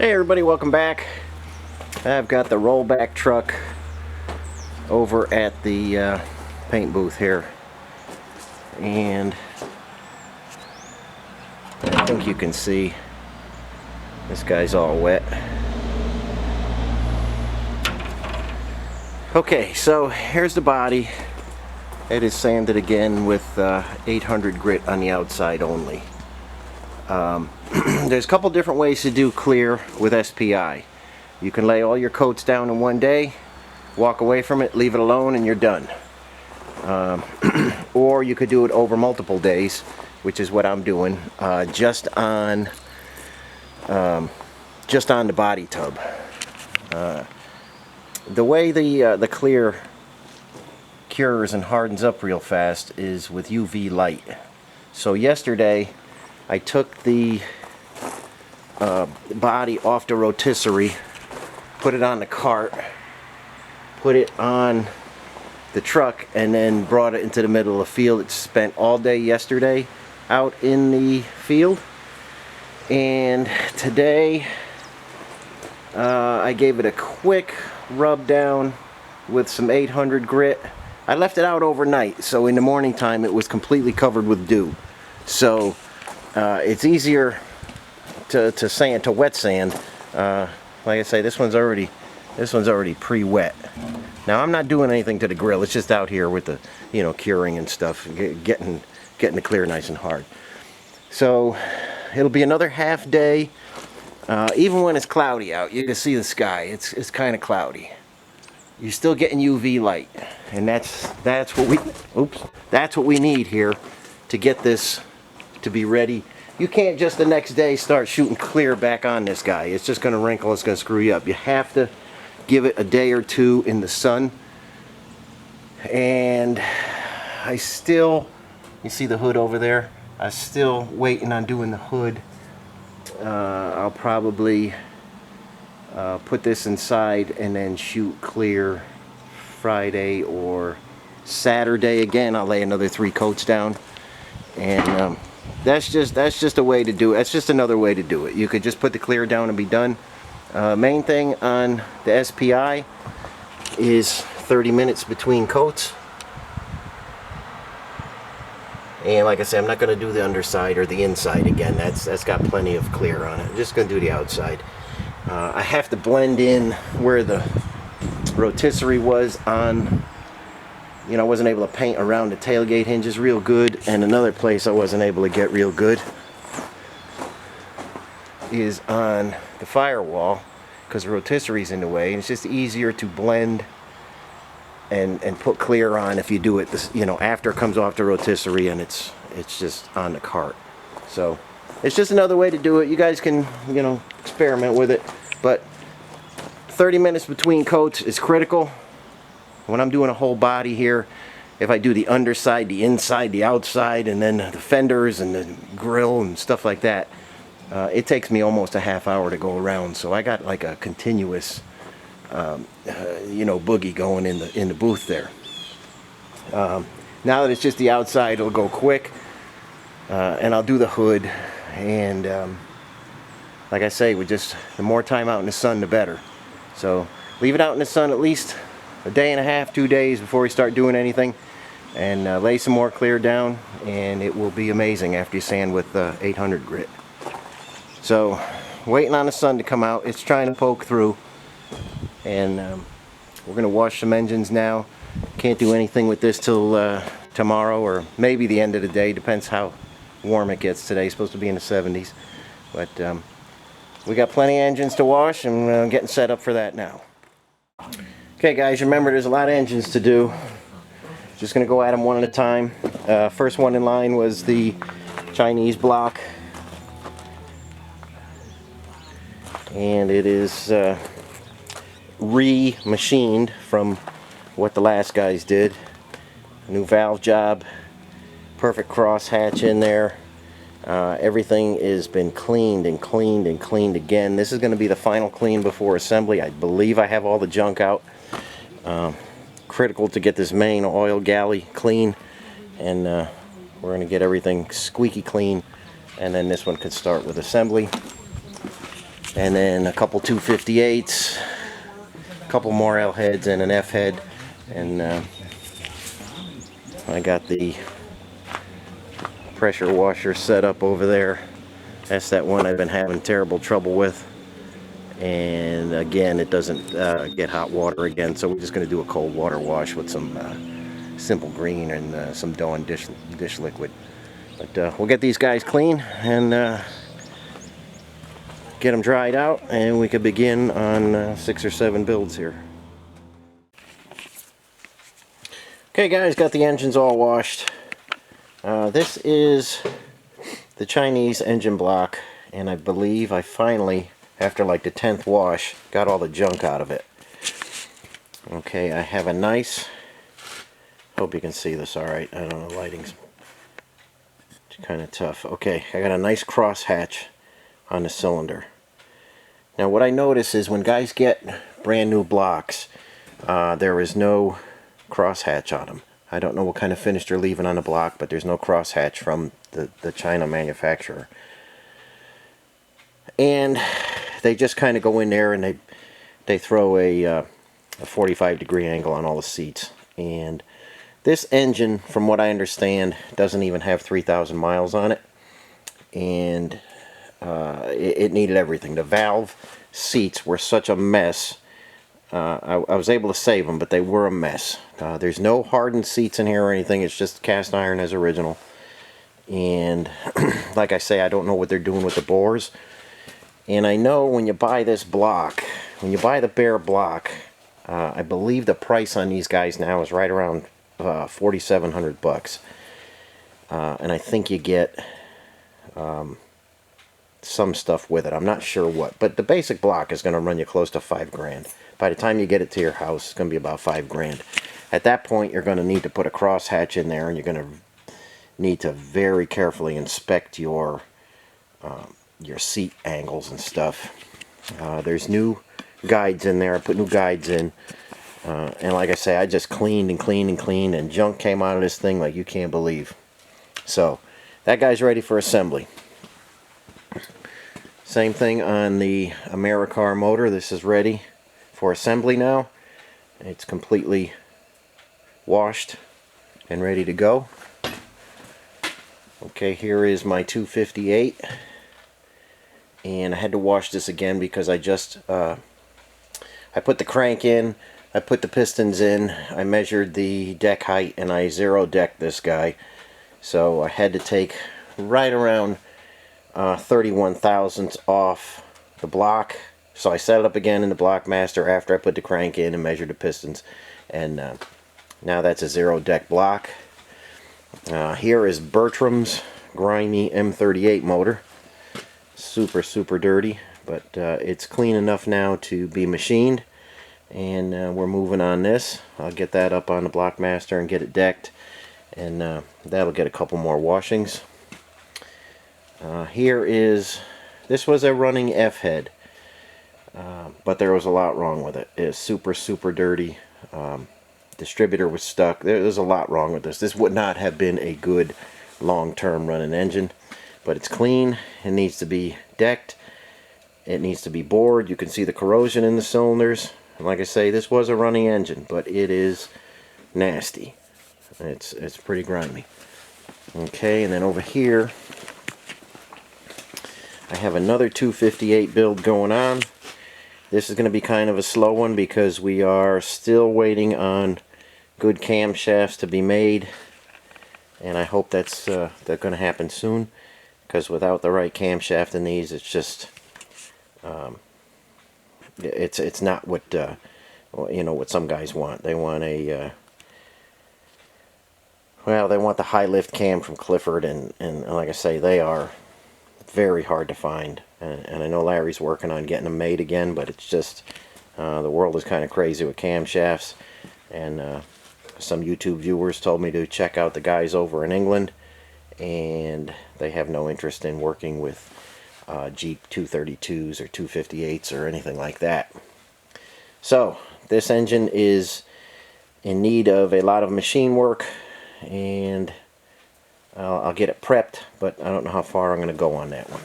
Hey everybody, welcome back. I've got the rollback truck over at the paint booth here, and I think you can see this guy's all wet. Okay, so here's the body. It is sanded again with 800 grit on the outside only. There's a couple different ways to do clear with SPI. You can lay all your coats down in one day, walk away from it, leave it alone, and you're done. Or you could do it over multiple days, which is what I'm doing, just on the body tub. The way the clear cures and hardens up real fast is with UV light. So yesterday I took the body off the rotisserie, put it on the cart, put it on the truck, and then brought it into the middle of the field. It spent all day yesterday out in the field, and today I gave it a quick rub down with some 800 grit. I left it out overnight, so in the morning time it was completely covered with dew. So it's easier to wet sand. Like I say, this one's already pre-wet. Now I'm not doing anything to the grill. It's just out here with the curing and stuff, getting the clear nice and hard. So it'll be another half day. Even when it's cloudy out, you can see the sky. It's kind of cloudy. You're still getting UV light, and that's what we need here to get this to be ready. You can't just the next day start shooting clear back on this guy. It's just going to wrinkle. It's going to screw you up. You have to give it a day or two in the sun. And you see the hood over there? I'm still waiting on doing the hood. I'll probably put this inside and then shoot clear Friday or Saturday. Again, I'll lay another 3 coats down, and that's just a way to do it. That's just another way to do it. You could just put the clear down and be done. Main thing on the SPI is 30 minutes between coats. And like I said, I'm not going to do the underside or the inside again. That's got plenty of clear on it. I'm just going to do the outside. I have to blend in where the rotisserie was on. I wasn't able to paint around the tailgate hinges real good, and another place I wasn't able to get real good is on the firewall, because the rotisserie's in the way, and it's just easier to blend and put clear on if you do it after it comes off the rotisserie and it's just on the cart. So it's just another way to do it. You guys can experiment with it, but 30 minutes between coats is critical. When I'm doing a whole body here, if I do the underside, the inside, the outside, and then the fenders and the grill and stuff like that, it takes me almost a half hour to go around. So I got like a continuous boogie going in the booth there. Now that it's just the outside, it'll go quick, and I'll do the hood. And like I say, the more time out in the sun, the better. So leave it out in the sun at least a day and a half, 2 days before we start doing anything, and lay some more clear down, and it will be amazing after you sand with 800 grit. So waiting on the sun to come out. It's trying to poke through, and we're going to wash some engines now. Can't do anything with this till tomorrow or maybe the end of the day. Depends how warm it gets today. It's supposed to be in the 70s, but we got plenty of engines to wash, and I'm getting set up for that now. Okay guys, remember there's a lot of engines to do. Just going to go at them one at a time. First one in line was the Chinese block, and it is re-machined from what the last guys did. New valve job, perfect cross hatch in there. Everything has been cleaned and cleaned and cleaned again. This is going to be the final clean before assembly. I believe I have all the junk out. Critical to get this main oil galley clean, and we're going to get everything squeaky clean, and then this one could start with assembly. and then a couple 258s, a couple more L heads and an F head, and I got the pressure washer set up over there. That's that one I've been having terrible trouble with, and again it doesn't get hot water again, so we're just going to do a cold water wash with some simple green and some Dawn dish liquid. But we'll get these guys clean and get them dried out, and we could begin on 6 or 7 builds here. Okay guys, got the engines all washed. This is the Chinese engine block, and I believe I finally, after like the 10th wash, got all the junk out of it. Okay, I have a nice, hope you can see this alright, I don't know, lighting's kind of tough. Okay, I got a nice cross hatch on the cylinder. Now what I notice is when guys get brand new blocks, there is no cross hatch on them. I don't know what kind of finish they're leaving on the block, but there's no cross hatch from the China manufacturer. And they just kind of go in there and they throw a 45-degree angle on all the seats. And this engine, from what I understand, doesn't even have 3,000 miles on it. And it needed everything. The valve seats were such a mess. I was able to save them, but they were a mess. There's no hardened seats in here or anything. It's just cast iron as original. And like I say, I don't know what they're doing with the bores. And I know when you buy this block, when you buy the bare block, I believe the price on these guys now is right around 4,700 bucks. And I think you get some stuff with it. I'm not sure what, but the basic block is going to run you close to 5 grand. By the time you get it to your house, it's going to be about 5 grand. At that point, you're going to need to put a cross hatch in there, and you're going to need to very carefully inspect your seat angles and stuff. There's new guides in there. I put new guides in, and like I say, I just cleaned and cleaned and cleaned, and junk came out of this thing like you can't believe. So that guy's ready for assembly. Same thing on the Americar motor. This is ready for assembly now. It's completely washed and ready to go. Okay, here is my 258, and I had to wash this again because I put the crank in, I put the pistons in, I measured the deck height, and I zero decked this guy, so I had to take right around 31 thousandths off the block. So I set it up again in the block master after I put the crank in and measured the pistons, and now that's a zero deck block. Here is Bertram's grimy M38 motor. Super dirty, but it's clean enough now to be machined, and we're moving on this. I'll get that up on the block master and get it decked, and that'll get a couple more washings. This was a running F head, but there was a lot wrong with it. It's super dirty. Distributor was stuck. There's a lot wrong with this. This would not have been a good long-term running engine, but it's clean. It needs to be decked. It needs to be bored. You can see the corrosion in the cylinders. And like I say, this was a running engine, but it is nasty. It's pretty grimy. Okay, and then over here I have another 258 build going on. This is going to be kind of a slow one because we are still waiting on good camshafts to be made, and I hope that's going to happen soon, because without the right camshaft in these, it's just it's not what what some guys want. They want a well, they want the high lift cam from Clifford, and like I say, they are very hard to find, and I know Larry's working on getting them made again, but it's just the world is kind of crazy with camshafts, and some YouTube viewers told me to check out the guys over in England, and they have no interest in working with Jeep 232s or 258s or anything like that. So this engine is in need of a lot of machine work, and I'll get it prepped, but I don't know how far I'm going to go on that one.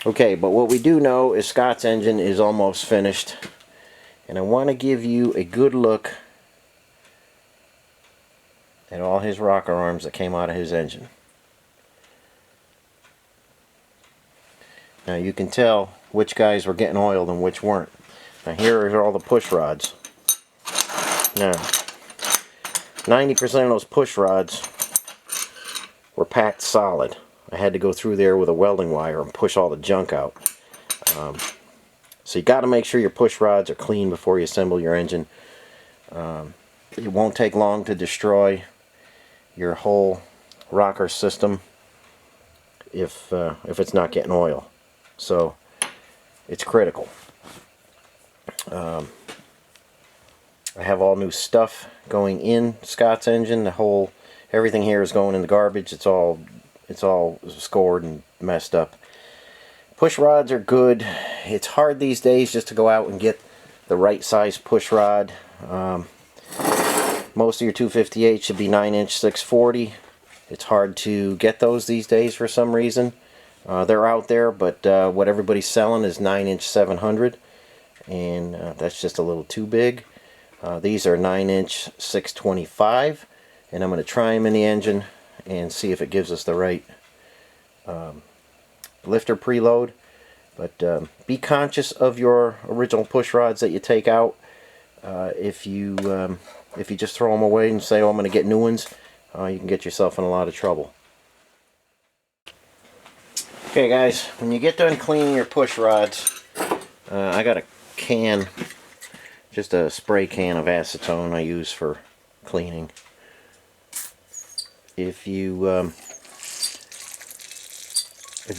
Okay, but what we do know is Scott's engine is almost finished, and I want to give you a good look at all his rocker arms that came out of his engine. Now you can tell which guys were getting oiled and which weren't. Now here are all the push rods. Now 90% of those push rods were packed solid. I had to go through there with a welding wire and push all the junk out. So you got to make sure your push rods are clean before you assemble your engine. It won't take long to destroy your whole rocker system if it's not getting oil. So it's critical. I have all new stuff going in Scott's engine. Everything here is going in the garbage. It's all scored and messed up. Push rods are good. It's hard these days just to go out and get the right size push rod. Most of your 258 should be 9-inch 640. It's hard to get those these days for some reason. They're out there, but what everybody's selling is 9-inch 700, and that's just a little too big. These are 9-inch 625, and I'm going to try them in the engine and see if it gives us the right lifter preload. But be conscious of your original push rods that you take out. If you just throw them away and say, oh, I'm going to get new ones, you can get yourself in a lot of trouble. Okay guys, when you get done cleaning your push rods, I got a can, just a spray can of acetone I use for cleaning. If you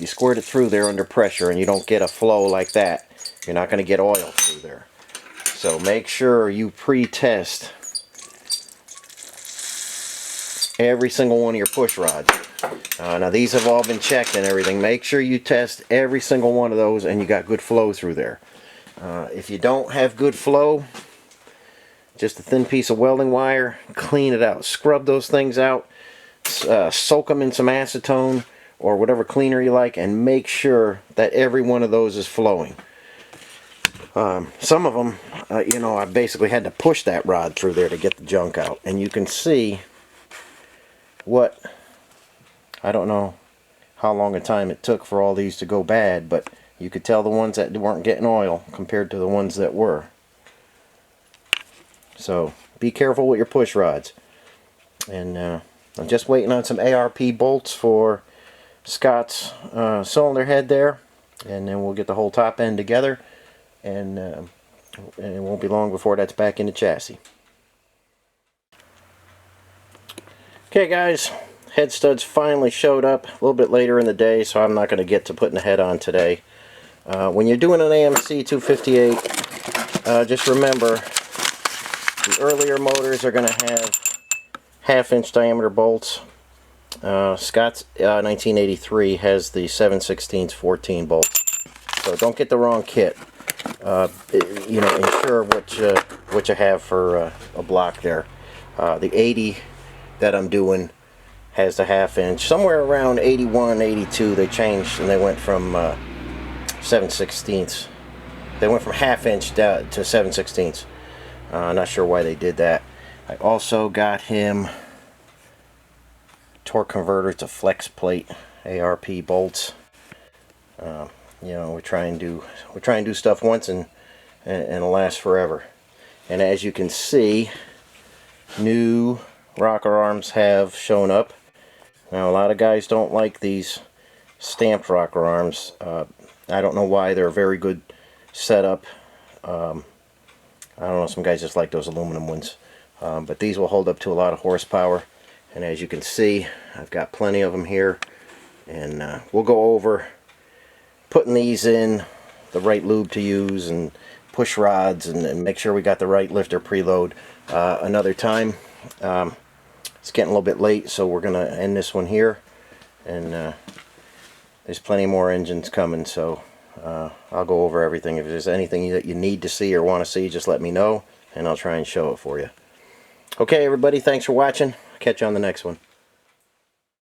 squirt it through there under pressure and you don't get a flow like that, you're not going to get oil through there. So make sure you pre-test every single one of your push rods. Now these have all been checked and everything. Make sure you test every single one of those and you got good flow through there. If you don't have good flow, just a thin piece of welding wire, clean it out. Scrub those things out, soak them in some acetone or whatever cleaner you like, and make sure that every one of those is flowing. Some of them, I basically had to push that rod through there to get the junk out, and you can see I don't know how long a time it took for all these to go bad, but you could tell the ones that weren't getting oil compared to the ones that were. So be careful with your push rods. And I'm just waiting on some ARP bolts for Scott's cylinder head there, and then we'll get the whole top end together, and it won't be long before that's back in the chassis. Okay guys, head studs finally showed up a little bit later in the day, so I'm not going to get to putting the head on today. When you're doing an AMC 258, just remember the earlier motors are going to have 1/2-inch diameter bolts. Scott's 1983 has the 7/16 14 bolts, so don't get the wrong kit. Ensure what you have for a block there. The 80 that I'm doing has the 1/2-inch. Somewhere around 81, 82 they changed and they went from 7/16. They went from 1/2-inch down to 7/16. Not sure why they did that. I also got him torque converter to flex plate ARP bolts. We try and do stuff once and it'll last forever. And as you can see, new rocker arms have shown up. Now a lot of guys don't like these stamped rocker arms. I don't know why. They're a very good setup. I don't know, some guys just like those aluminum ones. But these will hold up to a lot of horsepower. And as you can see, I've got plenty of them here. And we'll go over putting these in, the right lube to use, and push rods, and make sure we got the right lifter preload another time. It's getting a little bit late, so we're going to end this one here. And there's plenty more engines coming, so I'll go over everything. If there's anything that you need to see or want to see, just let me know, and I'll try and show it for you. Okay, everybody, thanks for watching. Catch you on the next one.